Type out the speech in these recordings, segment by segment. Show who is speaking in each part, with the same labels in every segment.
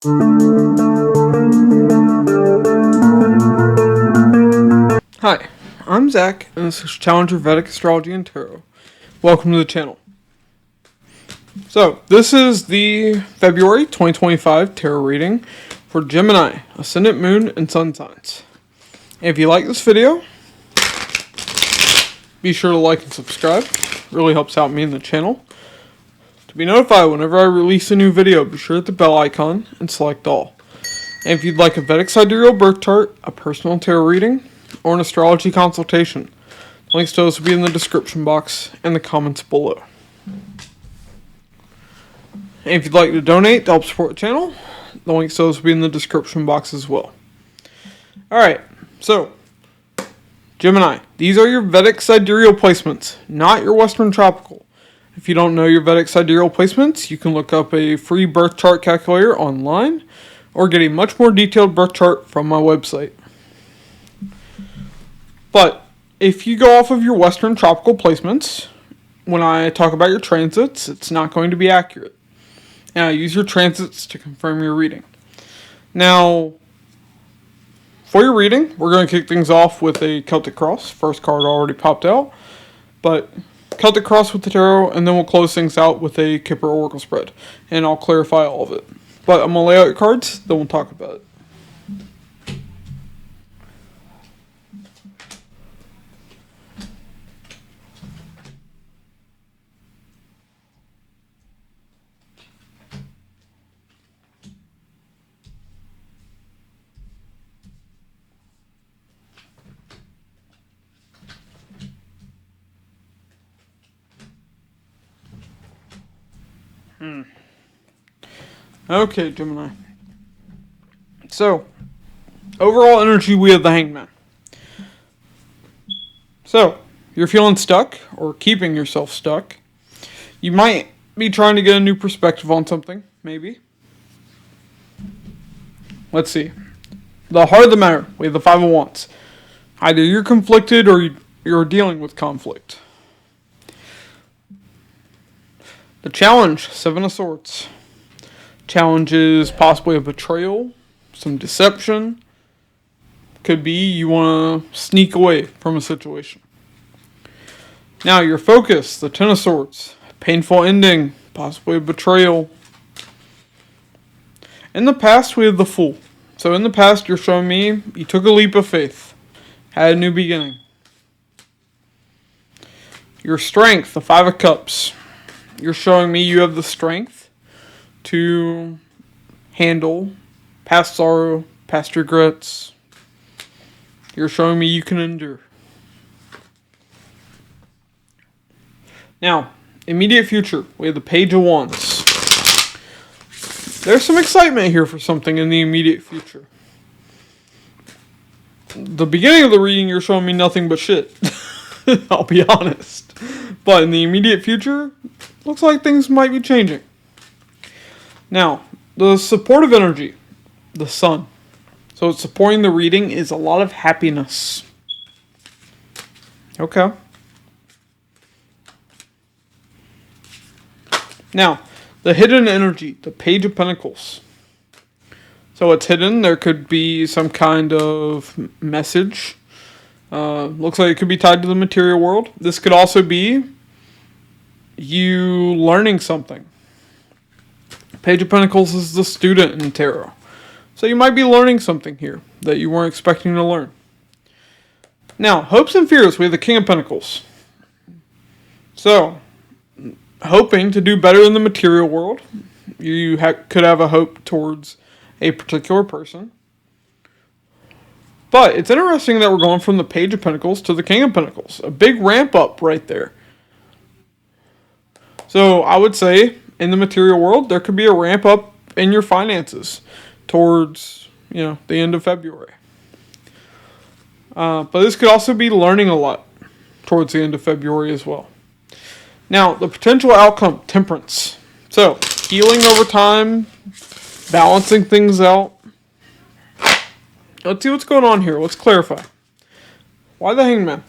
Speaker 1: Hi, I'm Zach, and this is Challenger Vedic Astrology and Tarot. Welcome to the channel. So, this is the February 2025 tarot reading for Gemini, Ascendant Moon, and Sun signs. And if you like this video, be sure to like and subscribe. It really helps out me and the channel. To be notified whenever I release a new video, be sure to hit the bell icon and select all. And if you'd like a Vedic Sidereal birth chart, a personal tarot reading, or an astrology consultation, links to those will be in the description box and the comments below. And if you'd like to donate to help support the channel, the links to those will be in the description box as well. Alright, so, Gemini, these are your Vedic Sidereal placements, not your Western Tropical. If you don't know your Vedic Sidereal placements, you can look up a free birth chart calculator online, or get a much more detailed birth chart from my website. But if you go off of your Western Tropical placements, when I talk about your transits, it's not going to be accurate. And I use your transits to confirm your reading. Now, for your reading, we're going to kick things off with a Celtic Cross. First card already popped out. But Celtic Cross with the tarot, and then we'll close things out with a Kipper Oracle spread. And I'll clarify all of it. But I'm going to lay out your cards, then we'll talk about it. Okay, Gemini. So, overall energy, we have the Hangman. So, you're feeling stuck, or keeping yourself stuck. You might be trying to get a new perspective on something, maybe. Let's see. The heart of the matter, we have the Five of Wands. Either you're conflicted, or you're dealing with conflict. The challenge, Seven of Swords. Challenge is possibly a betrayal, some deception. Could be you want to sneak away from a situation. Now your focus, the Ten of Swords. Painful ending, possibly a betrayal. In the past we have the Fool. So in the past you're showing me you took a leap of faith. Had a new beginning. Your strength, the Five of Cups. You're showing me you have the strength to handle past sorrow, past regrets. You're showing me you can endure. Now, immediate future, we have the Page of Wands. There's some excitement here for something in the immediate future. The beginning of the reading, you're showing me nothing but shit. I'll be honest. But in the immediate future, looks like things might be changing. Now, the supportive energy, the Sun. So supporting the reading is a lot of happiness. Okay. Now, the hidden energy, the Page of Pentacles. So it's hidden. There could be some kind of message. Looks like it could be tied to the material world. This could also be you learning something. Page of Pentacles is the student in tarot. So you might be learning something here that you weren't expecting to learn. Now, hopes and fears, we have the King of Pentacles. So, hoping to do better in the material world. You could have a hope towards a particular person. But it's interesting that we're going from the Page of Pentacles to the King of Pentacles. A big ramp up right there. So, I would say in the material world, there could be a ramp up in your finances towards, the end of February. But this could also be learning a lot towards the end of February as well. Now, the potential outcome, Temperance. So, healing over time, balancing things out. Let's see what's going on here. Let's clarify. Why the Hangman?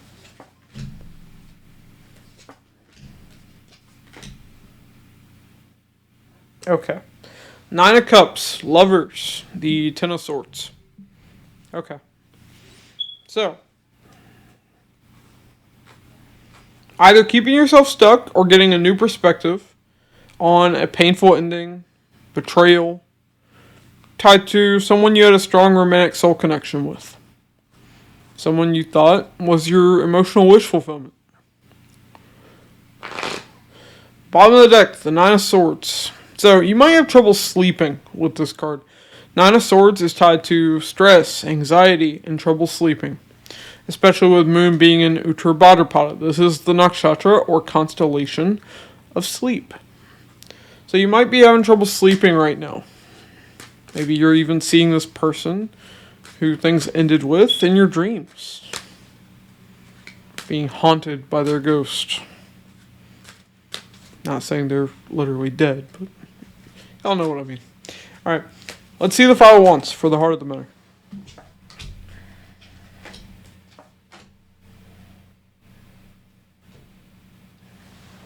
Speaker 1: Okay. Nine of Cups, Lovers, the Ten of Swords. Okay. So, either keeping yourself stuck or getting a new perspective on a painful ending, betrayal, tied to someone you had a strong romantic soul connection with. Someone you thought was your emotional wish fulfillment. Bottom of the deck, the Nine of Swords. So, you might have trouble sleeping with this card. Nine of Swords is tied to stress, anxiety, and trouble sleeping. Especially with Moon being in Uttar Bhadrapada. This is the Nakshatra or constellation of sleep. So you might be having trouble sleeping right now. Maybe you're even seeing this person who things ended with in your dreams. Being haunted by their ghost. Not saying they're literally dead, but y'all know what I mean. Alright, let's see the Five of Wands for the heart of the matter.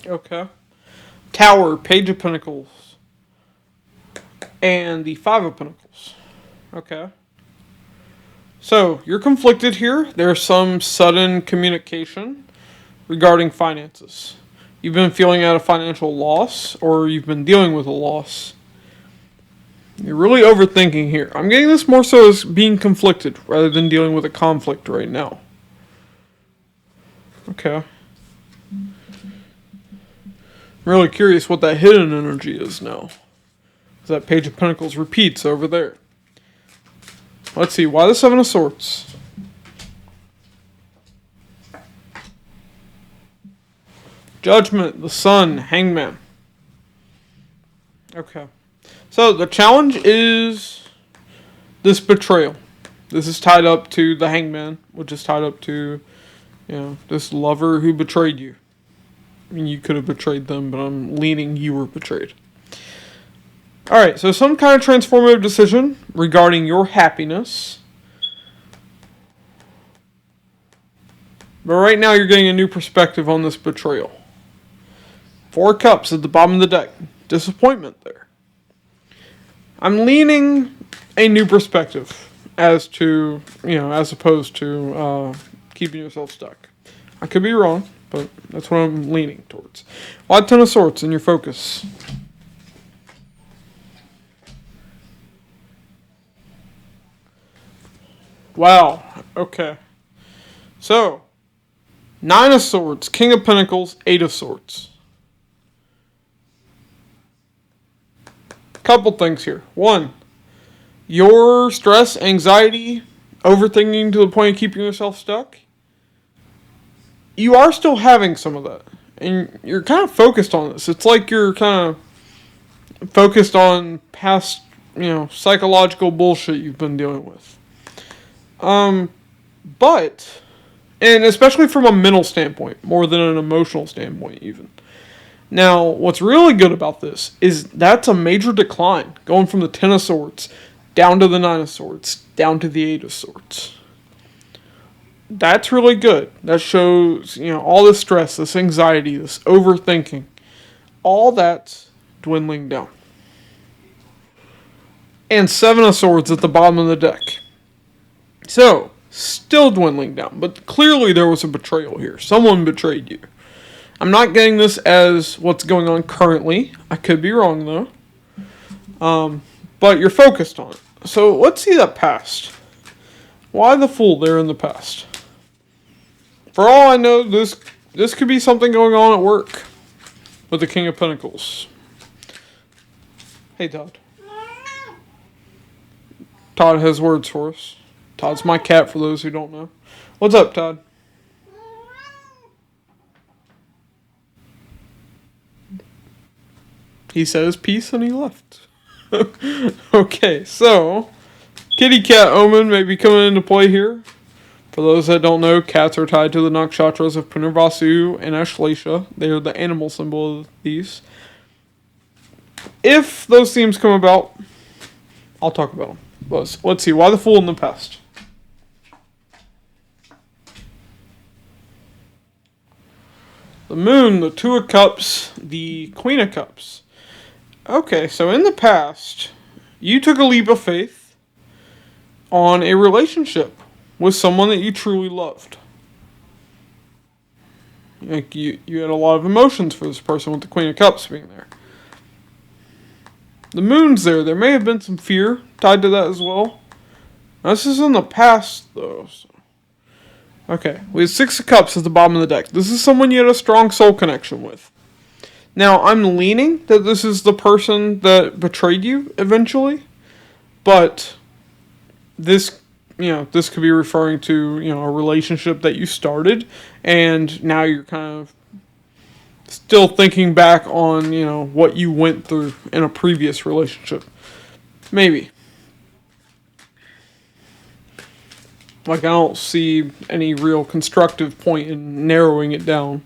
Speaker 1: Okay. Tower, Page of Pentacles, and the Five of Pentacles. Okay. So, you're conflicted here. There's some sudden communication regarding finances. You've been feeling at a financial loss, or you've been dealing with a loss. You're really overthinking here. I'm getting this more so as being conflicted, rather than dealing with a conflict right now. Okay. I'm really curious what that hidden energy is now. That Page of Pentacles repeats over there. Let's see, why the Seven of Swords? Judgment, the Sun, Hangman. Okay. So the challenge is this betrayal. This is tied up to the Hangman, which is tied up to, this lover who betrayed you. I mean, you could have betrayed them, but I'm leaning you were betrayed. Alright, so some kind of transformative decision regarding your happiness. But right now you're getting a new perspective on this betrayal. Four of Cups at the bottom of the deck. Disappointment there. I'm leaning a new perspective as to, as opposed to keeping yourself stuck. I could be wrong, but that's what I'm leaning towards. Why Ten of Swords in your focus? Wow, okay. So, Nine of Swords, King of Pentacles, Eight of Swords. Couple things here. One, your stress, anxiety, overthinking to the point of keeping yourself stuck, you are still having some of that. And you're kind of focused on this. It's like you're kind of focused on past, psychological bullshit you've been dealing with. But, and especially from a mental standpoint, more than an emotional standpoint even. Now, what's really good about this is that's a major decline, going from the Ten of Swords, down to the Nine of Swords, down to the Eight of Swords. That's really good. That shows, all this stress, this anxiety, this overthinking, all that's dwindling down. And Seven of Swords at the bottom of the deck. So, still dwindling down, but clearly there was a betrayal here. Someone betrayed you. I'm not getting this as what's going on currently. I could be wrong, though. But you're focused on it. So, let's see that past. Why the Fool there in the past? For all I know, this could be something going on at work with the King of Pentacles. Hey, Todd. Todd has words for us. Todd's my cat, for those who don't know. What's up, Todd? He said his piece and he left. Okay, so kitty cat omen may be coming into play here. For those that don't know, cats are tied to the nakshatras of Punarvasu and Ashlesha. They are the animal symbol of these. If those themes come about, I'll talk about them. Let's see, why the Fool in the past? The Moon, the Two of Cups, the Queen of Cups. Okay, so in the past, you took a leap of faith on a relationship with someone that you truly loved. Like you had a lot of emotions for this person with the Queen of Cups being there. The moon's there. There may have been some fear tied to that as well. Now, this is in the past, though. So. Okay, we have Six of Cups at the bottom of the deck. This is someone you had a strong soul connection with. Now, I'm leaning that this is the person that betrayed you eventually, but this could be referring to, a relationship that you started, and now you're kind of still thinking back on, what you went through in a previous relationship. Maybe. Like, I don't see any real constructive point in narrowing it down.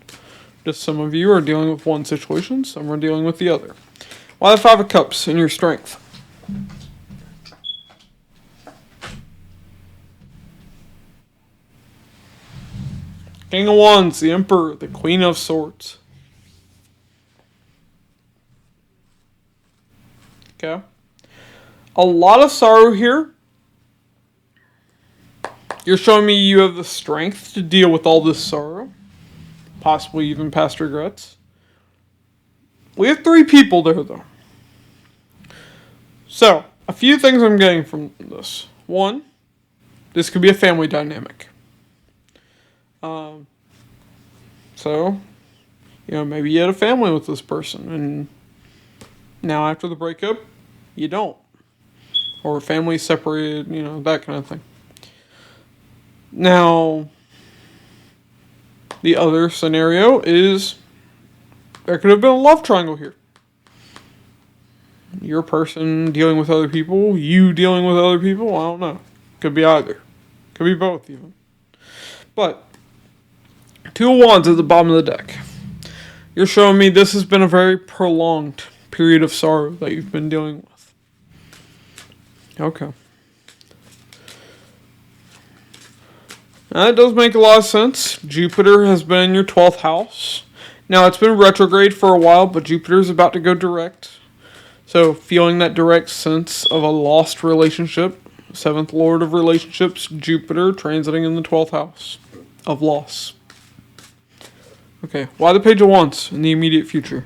Speaker 1: Just some of you are dealing with one situation, some are dealing with the other. Why the Five of Cups in your strength? King of Wands, the Emperor, the Queen of Swords. Okay. A lot of sorrow here. You're showing me you have the strength to deal with all this sorrow. Possibly even past regrets. We have 3 people there, though. So, a few things I'm getting from this. 1, this could be a family dynamic. So, maybe you had a family with this person, and now after the breakup, you don't. Or family separated, that kind of thing. Now, the other scenario is there could have been a love triangle here. Your person dealing with other people, you dealing with other people, I don't know. Could be either. Could be both even. But, 2 of Wands at the bottom of the deck. You're showing me this has been a very prolonged period of sorrow that you've been dealing with. Okay. Now, that does make a lot of sense. Jupiter has been in your 12th house. Now, it's been retrograde for a while, but Jupiter's about to go direct. So, feeling that direct sense of a lost relationship. 7th Lord of Relationships, Jupiter, transiting in the 12th house of loss. Okay, why the Page of Wands in the immediate future?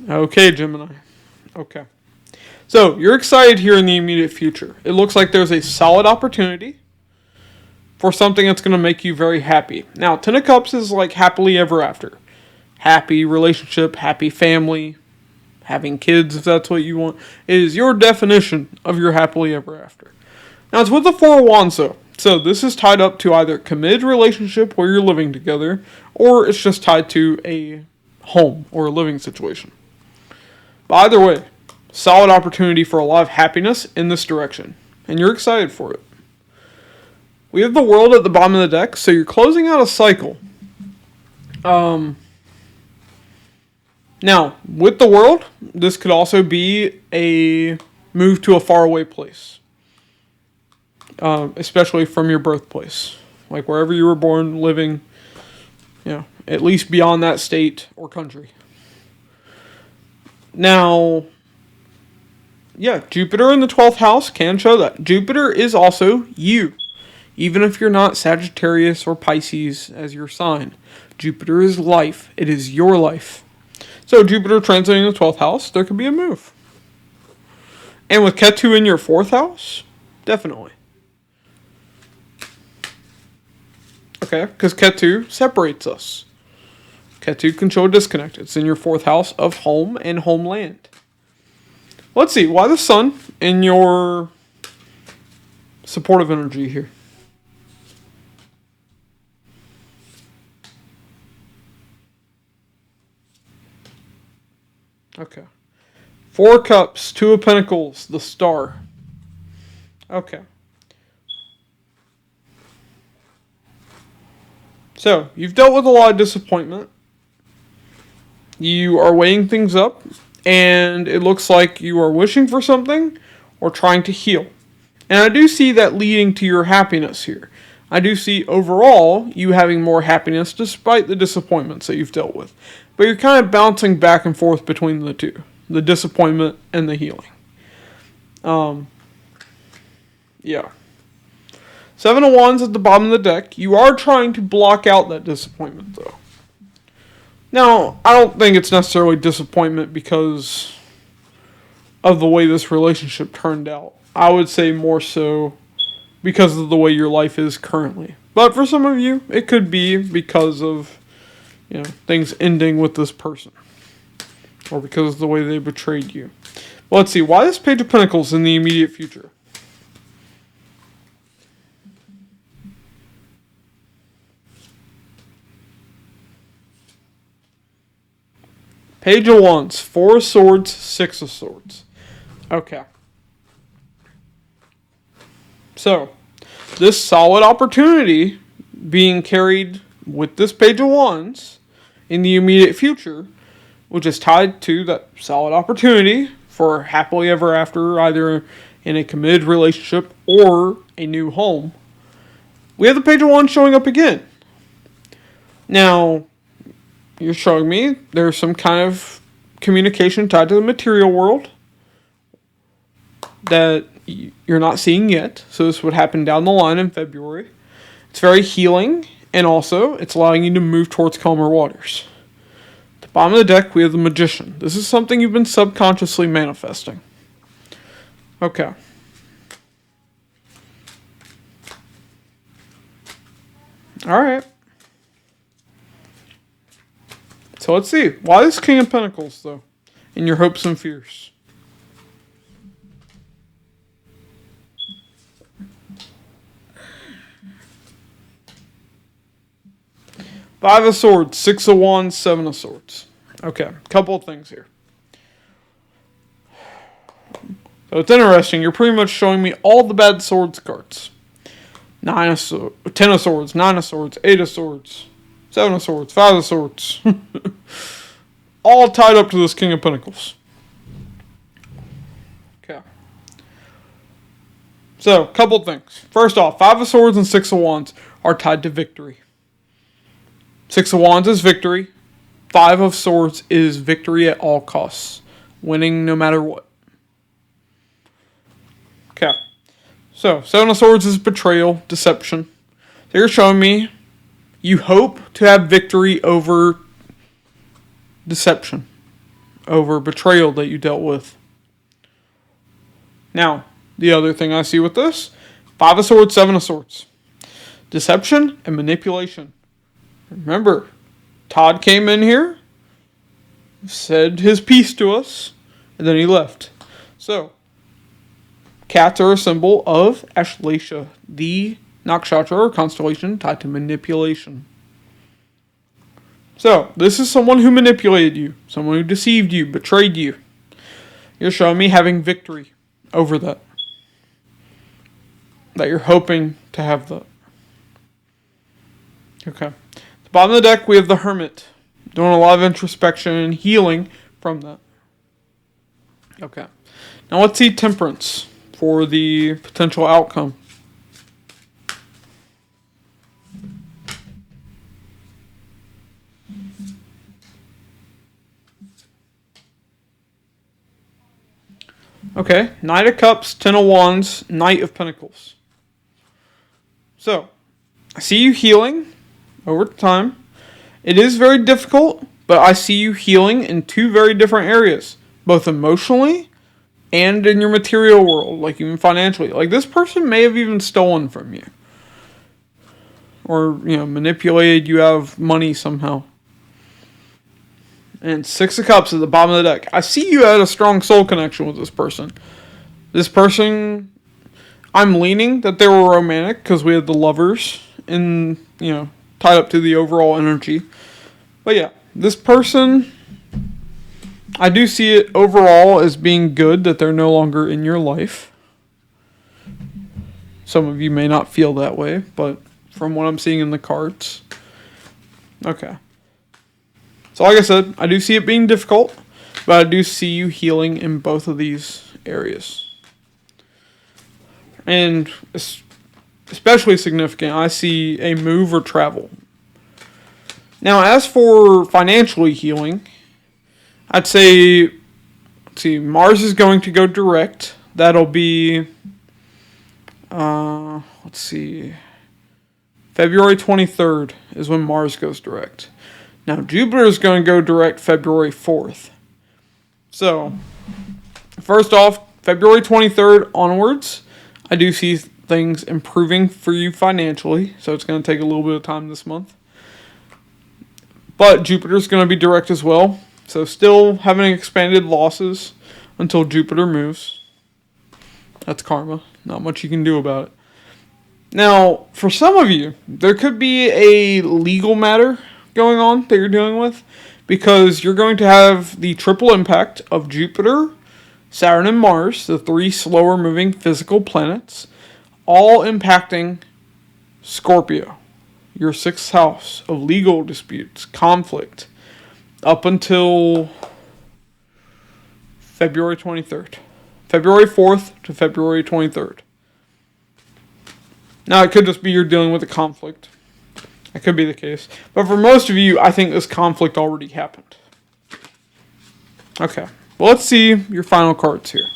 Speaker 1: Okay, Gemini. Okay. So, you're excited here in the immediate future. It looks like there's a solid opportunity for something that's going to make you very happy. Now, 10 of Cups is like happily ever after. Happy relationship, happy family, having kids if that's what you want. It is your definition of your happily ever after. Now, it's with the 4 of Wands though. So, this is tied up to either a committed relationship where you're living together, or it's just tied to a home or a living situation. But either way, solid opportunity for a lot of happiness in this direction. And you're excited for it. We have the World at the bottom of the deck, so you're closing out a cycle. Now, with the World, this could also be a move to a faraway place. Especially from your birthplace. Like wherever you were born, living, at least beyond that state or country. Now, Jupiter in the 12th house can show that. Jupiter is also you. Even if you're not Sagittarius or Pisces as your sign. Jupiter is life. It is your life. So Jupiter transiting the 12th house, there could be a move. And with Ketu in your 4th house, definitely. Okay, because Ketu separates us. Ketu can show a disconnect. It's in your 4th house of home and homeland. Let's see, why the Sun in your supportive energy here? Okay. 4 of Cups, 2 of Pentacles, the Star. Okay. So, you've dealt with a lot of disappointment. You are weighing things up, and it looks like you are wishing for something or trying to heal. And I do see that leading to your happiness here. I do see overall you having more happiness despite the disappointments that you've dealt with. But you're kind of bouncing back and forth between the two. The disappointment and the healing. Yeah. 7 of Wands at the bottom of the deck. You are trying to block out that disappointment, though. Now, I don't think it's necessarily disappointment because of the way this relationship turned out. I would say more so because of the way your life is currently. But for some of you, it could be because of, things ending with this person. Or because of the way they betrayed you. Well, let's see. Why this Page of Pentacles in the immediate future? Page of Wands, 4 of Swords, 6 of Swords. Okay. So, this solid opportunity being carried with this Page of Wands in the immediate future, which is tied to that solid opportunity for happily ever after, either in a committed relationship or a new home. We have the Page of Wands showing up again. Now, you're showing me there's some kind of communication tied to the material world that you're not seeing yet. So this would happen down the line in February. It's very healing, and also it's allowing you to move towards calmer waters. At the bottom of the deck, we have the Magician. This is something you've been subconsciously manifesting. Okay. Alright. So let's see. Why this King of Pentacles, though? In your hopes and fears. Five of Swords, 6 of Wands, 7 of Swords. Okay, couple of things here. So it's interesting. You're pretty much showing me all the bad swords cards. 10 of Swords, 9 of Swords, 8 of Swords. 7 of Swords, 5 of Swords. All tied up to this King of Pentacles. Okay. So, couple things. First off, 5 of Swords and 6 of Wands are tied to victory. 6 of Wands is victory. 5 of Swords is victory at all costs. Winning no matter what. Okay. So, 7 of Swords is betrayal, deception. So you're showing me you hope to have victory over deception, over betrayal that you dealt with. Now, the other thing I see with this, 5 of Swords, 7 of Swords. Deception and manipulation. Remember, Todd came in here, said his piece to us, and then he left. So, cats are a symbol of Astrology, the Nakshatra or constellation tied to manipulation. So, this is someone who manipulated you, someone who deceived you, betrayed you. You're showing me having victory over that. That you're hoping to have that. Okay. At the bottom of the deck, we have the Hermit. Doing a lot of introspection and healing from that. Okay. Now let's see Temperance for the potential outcome. Okay, Knight of Cups, 10 of Wands, Knight of Pentacles. So, I see you healing over time. It is very difficult, but I see you healing in 2 very different areas. Both emotionally and in your material world, like even financially. Like this person may have even stolen from you. Or, manipulated you out of money somehow. And 6 of Cups at the bottom of the deck. I see you had a strong soul connection with this person. This person, I'm leaning that they were romantic because we had the Lovers in, tied up to the overall energy. But yeah, this person, I do see it overall as being good that they're no longer in your life. Some of you may not feel that way, but from what I'm seeing in the cards. Okay. So like I said, I do see it being difficult, but I do see you healing in both of these areas. And especially significant, I see a move or travel. Now, as for financially healing, I'd say, let's see, Mars is going to go direct. That'll be, let's see, February 23rd is when Mars goes direct. Now, Jupiter is going to go direct February 4th. So, first off, February 23rd onwards, I do see things improving for you financially. So, it's going to take a little bit of time this month. But Jupiter's going to be direct as well. So, still having expanded losses until Jupiter moves. That's karma. Not much you can do about it. Now, for some of you, there could be a legal matter going on that you're dealing with, because you're going to have the triple impact of Jupiter, Saturn, and Mars, the three slower moving physical planets, all impacting Scorpio, your sixth house of legal disputes, conflict, up until February 23rd. February 4th to February 23rd. Now, it could just be you're dealing with a conflict. That could be the case. But for most of you, I think this conflict already happened. Okay. Well, let's see your final cards here.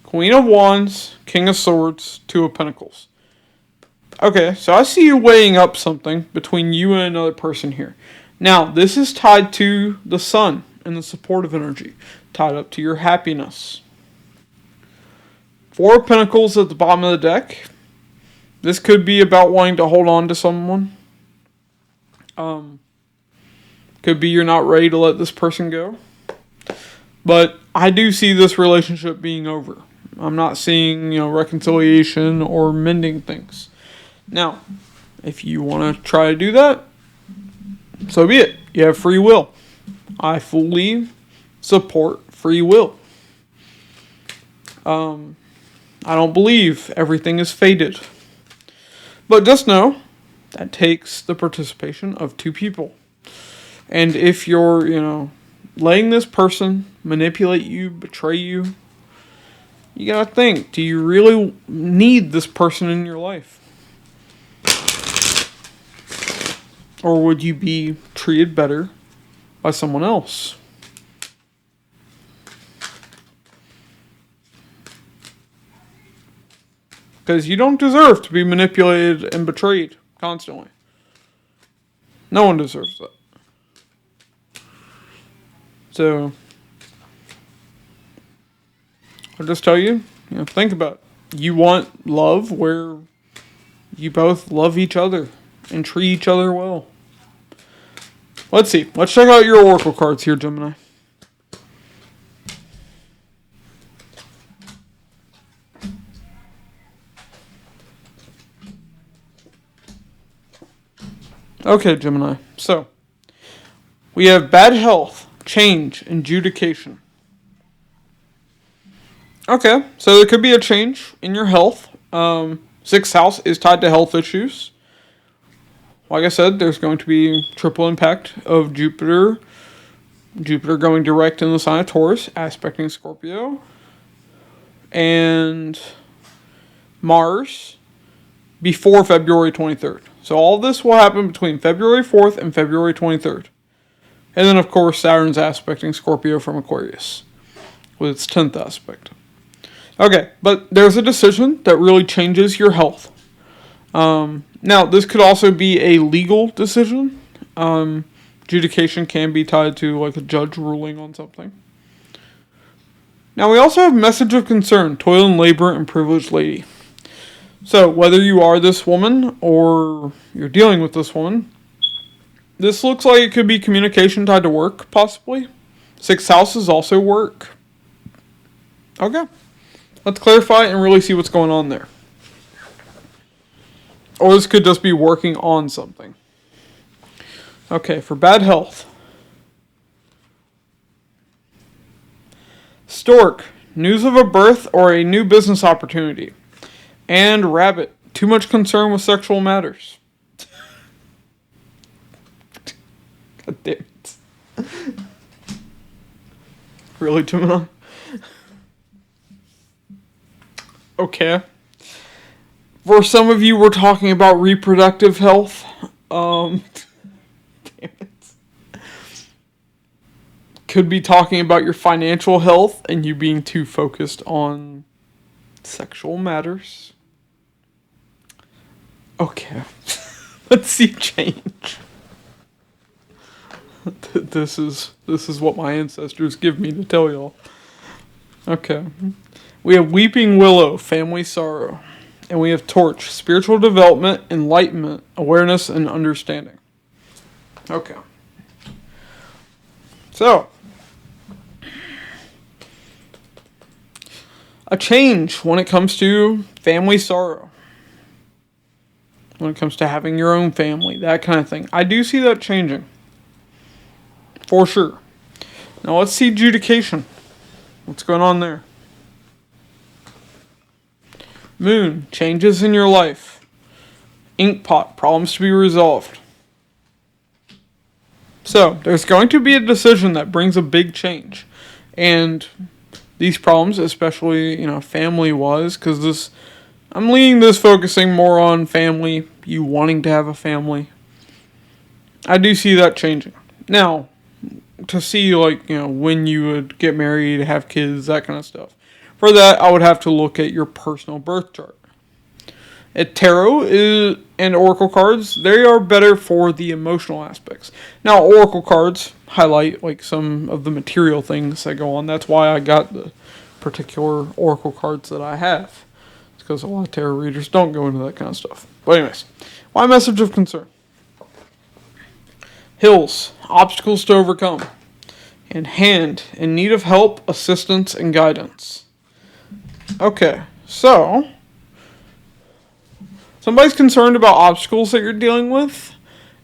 Speaker 1: Queen of Wands, King of Swords, Two of Pentacles. Okay, so I see you weighing up something between you and another person here. Now, this is tied to the sun and the supportive energy. Tied up to your happiness. Four of Pentacles at the bottom of the deck. This could be about wanting to hold on to someone. Could be you're not ready to let this person go. But I do see this relationship being over. I'm not seeing, reconciliation or mending things. Now, if you want to try to do that, so be it. You have free will. I fully support free will. I don't believe everything is fated. But just know that takes the participation of two people. And if you're, letting this person manipulate you, betray you, you gotta think, do you really need this person in your life? Or would you be treated better by someone else? Because you don't deserve to be manipulated and betrayed constantly. No one deserves that. So, I'll just tell you, think about it. You want love where you both love each other and treat each other well. Let's see. Let's check out your oracle cards here, Gemini. Okay, Gemini. So, we have bad health, change, adjudication. Okay, so there could be a change in your health. Sixth house is tied to health issues. Like I said, there's going to be triple impact of Jupiter. Jupiter going direct in the sign of Taurus, aspecting Scorpio. And Mars before February 23rd. So all this will happen between February 4th and February 23rd. And then, of course, Saturn's aspecting Scorpio from Aquarius with its 10th aspect. Okay, but there's a decision that really changes your health. Now, this could also be a legal decision. Adjudication can be tied to like a judge ruling on something. Now, we also have message of concern, toil and labor, and privileged lady. So, whether you are this woman or you're dealing with this woman, this looks like it could be communication tied to work, possibly. Sixth house is also work. Okay. Let's clarify and really see what's going on there. Or this could just be working on something. Okay, for bad health. Stork, news of a birth or a new business opportunity. And rabbit, too much concern with sexual matters. God damn it. Really, Gemini? Okay. For some of you, we're talking about reproductive health. Damn it. Could be talking about your financial health and you being too focused on sexual matters. Okay. Let's see change. This is what my ancestors give me to tell y'all. Okay. We have Weeping Willow, family sorrow. And we have Torch, spiritual development, enlightenment, awareness, and understanding. Okay. So, a change when it comes to family sorrow. When it comes to having your own family, that kind of thing. I do see that changing. For sure. Now let's see adjudication. What's going on there? Moon, changes in your life. Inkpot, problems to be resolved. So, there's going to be a decision that brings a big change. And these problems, especially, family-wise, because I'm leaning this focusing more on family, you wanting to have a family. I do see that changing. Now, to see, when you would get married, have kids, that kind of stuff. For that, I would have to look at your personal birth chart. Tarot and oracle cards, they are better for the emotional aspects. Now, oracle cards highlight some of the material things that go on. That's why I got the particular oracle cards that I have. It's because a lot of tarot readers don't go into that kind of stuff. But anyways, why message of concern? Hills, obstacles to overcome. And Hand, in need of help, assistance, and guidance. Okay, so somebody's concerned about obstacles that you're dealing with,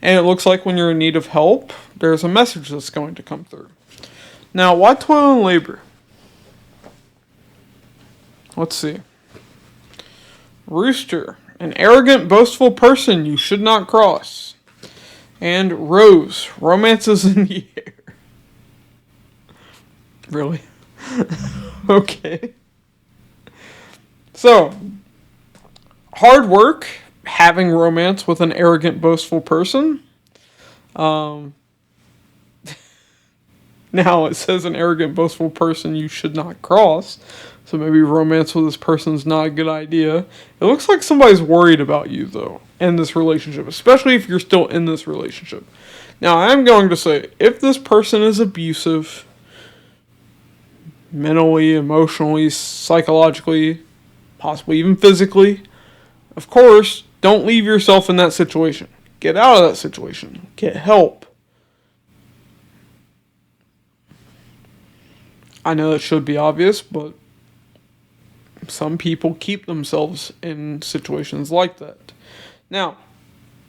Speaker 1: and it looks like when you're in need of help, there's a message that's going to come through. Now, why toil and labor? Let's see. Rooster, an arrogant, boastful person you should not cross. And Rose, romance is in the air. Really? Okay. So, hard work, having romance with an arrogant, boastful person. Now, it says an arrogant, boastful person you should not cross. So maybe romance with this person's not a good idea. It looks like somebody's worried about you, though, in this relationship. Especially if you're still in this relationship. Now, I'm going to say, if this person is abusive, mentally, emotionally, psychologically, possibly even physically, of course, don't leave yourself in that situation. Get out of that situation. Get help. I know that should be obvious, but some people keep themselves in situations like that. Now,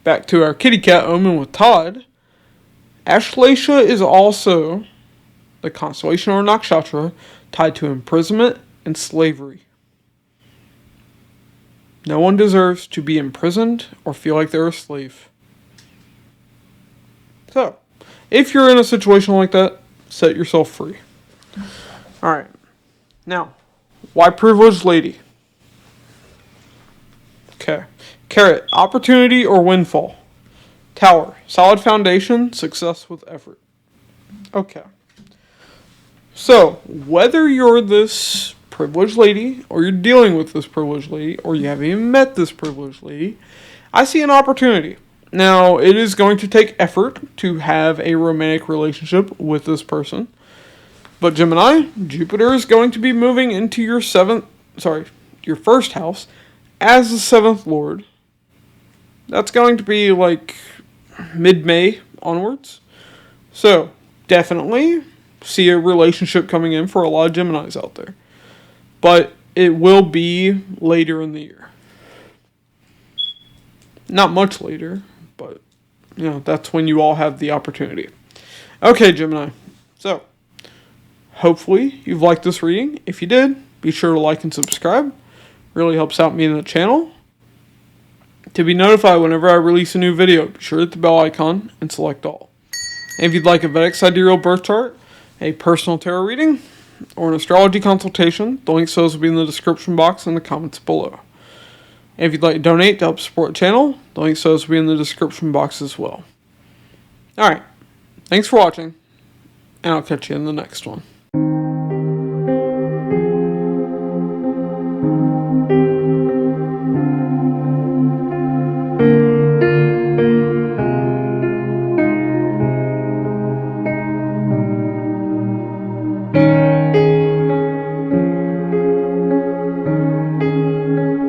Speaker 1: back to our kitty cat omen with Todd. Ashlesha is also the constellation or Nakshatra tied to imprisonment and slavery. No one deserves to be imprisoned or feel like they're a slave. So, if you're in a situation like that, set yourself free. Alright. Now, why privileged lady? Okay. Carrot, opportunity or windfall? Tower, solid foundation, success with effort. Okay. So, whether you're this privileged lady, or you're dealing with this privileged lady, or you haven't even met this privileged lady, I see an opportunity. Now, it is going to take effort to have a romantic relationship with this person. But Gemini, Jupiter is going to be moving into your first house as the 7th Lord. That's going to be mid-May onwards. So, definitely see a relationship coming in for a lot of Geminis out there. But it will be later in the year. Not much later, but, that's when you all have the opportunity. Okay, Gemini. So, hopefully you've liked this reading. If you did, be sure to like and subscribe. Really helps out me in the channel. To be notified whenever I release a new video, be sure to hit the bell icon and select all. And if you'd like a Vedic Sidereal birth chart, a personal tarot reading, or an astrology consultation, the links to those will be in the description box and the comments below. If you'd like to donate to help support the channel, the links to those will be in the description box as well. Alright, thanks for watching, and I'll catch you in the next one.